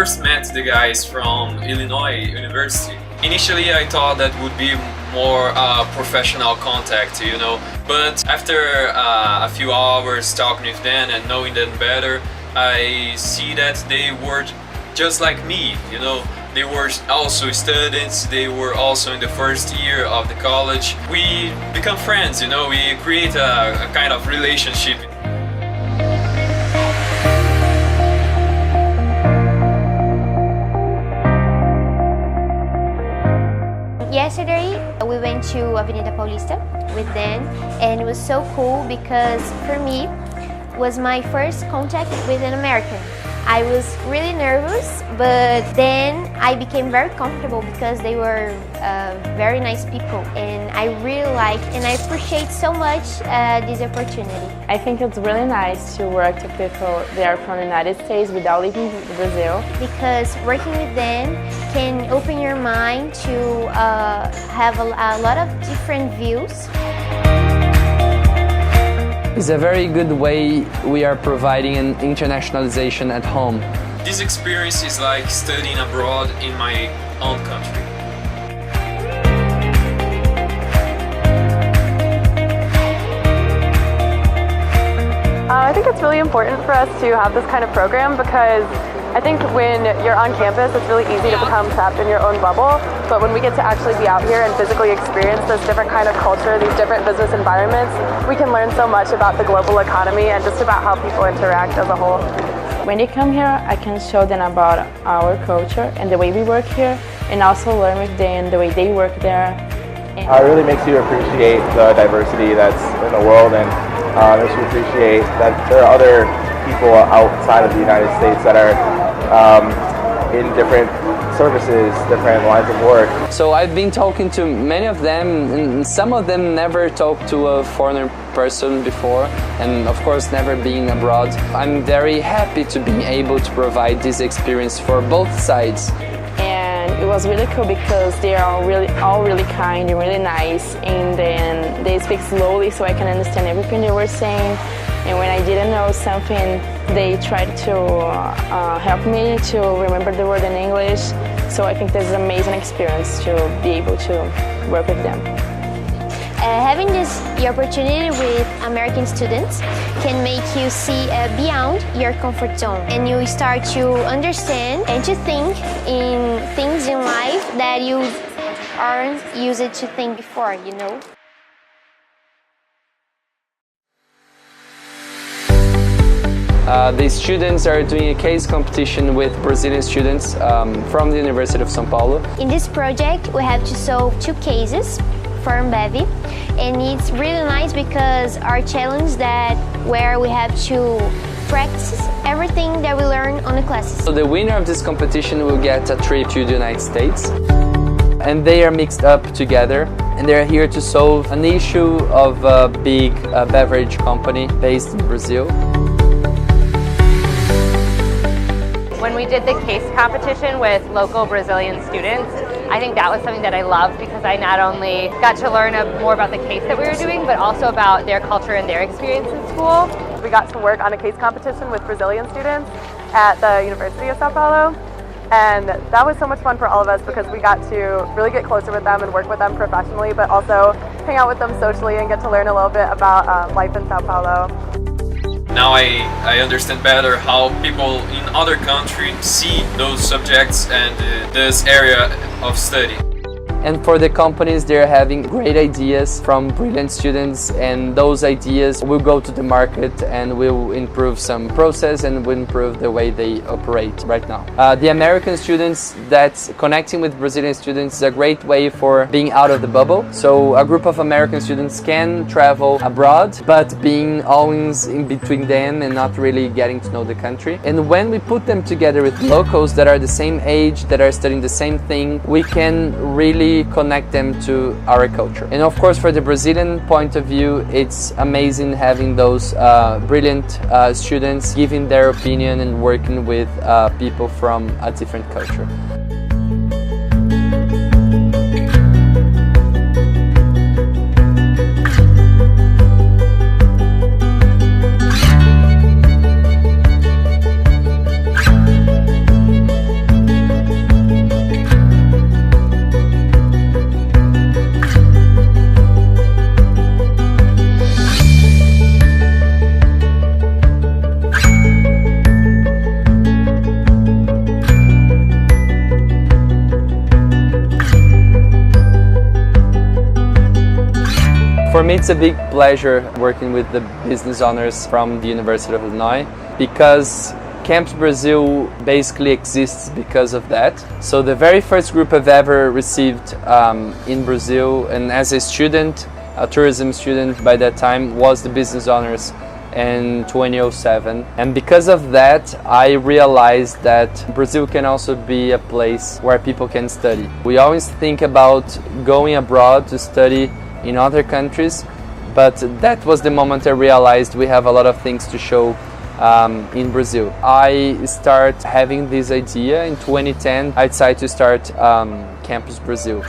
first met the guys from Illinois University, initially I thought that would be more professional contact, you know, but after a few hours talking with them and knowing them better, I see that they were just like me, you know. They were also students, they were also in the first year of the college. We become friends, you know, we create a kind of relationship. Yesterday we went to Avenida Paulista with them, and it was so cool because for me it was my first contact with an American. I was really nervous, but then I became very comfortable because they were very nice people, and I really like and I appreciate so much this opportunity. I think it's really nice to work with people that are from the United States without leaving Brazil. Because working with them can open your mind to have a lot of different views. It's a very good way we are providing an internationalization at home. This experience is like studying abroad in my own country. I think it's really important for us to have this kind of program because I think when you're on campus, it's really easy to become trapped in your own bubble, but when we get to actually be out here and physically experience this different kind of culture, these different business environments, we can learn so much about the global economy and just about how people interact as a whole. When they come here, I can show them about our culture and the way we work here, and also learn with them the way they work there. It really makes you appreciate the diversity that's in the world, and makes you appreciate that there are other people outside of the United States that are in different services, different lines of work. So I've been talking to many of them, and some of them never talked to a foreigner person before, and of course never been abroad. I'm very happy to be able to provide this experience for both sides. And it was really cool because they are all really kind and really nice, and then they speak slowly so I can understand everything they were saying. And when I didn't know something, they tried to help me to remember the word in English. So I think this is an amazing experience to be able to work with them. Having the opportunity with American students can make you see beyond your comfort zone, and you start to understand and to think in things in life that you aren't used to think before, you know. The students are doing a case competition with Brazilian students from the University of São Paulo. In this project, we have to solve 2 cases for Ambev, and it's really nice because our challenge that where we have to practice everything that we learn on the classes. So the winner of this competition will get a trip to the United States, and they are mixed up together, and they're here to solve an issue of a big beverage company based in Brazil. When we did the case competition with local Brazilian students, I think that was something that I loved because I not only got to learn more about the case that we were doing, but also about their culture and their experience in school. We got to work on a case competition with Brazilian students at the University of São Paulo, and that was so much fun for all of us because we got to really get closer with them and work with them professionally, but also hang out with them socially and get to learn a little bit about life in São Paulo. Now I understand better how people in other countries see those subjects and this area of study. And for the companies, they're having great ideas from brilliant students, and those ideas will go to the market and will improve some process and will improve the way they operate right now. The American students, that's connecting with Brazilian students, is a great way for being out of the bubble. So a group of American students can travel abroad, but being always in between them and not really getting to know the country. And when we put them together with locals that are the same age, that are studying the same thing, we can really connect them to our culture. And of course, for the Brazilian point of view, it's amazing having those brilliant students giving their opinion and working with people from a different culture. For me, it's a big pleasure working with the business owners from the University of Illinois, because Campus Brazil basically exists because of that. So the very first group I've ever received in Brazil, and as a student, a tourism student by that time, was the business owners in 2007. And because of that, I realized that Brazil can also be a place where people can study. We always think about going abroad to study in other countries, but that was the moment I realized we have a lot of things to show in Brazil. I start having this idea in 2010. I decided to start Campus Brazil.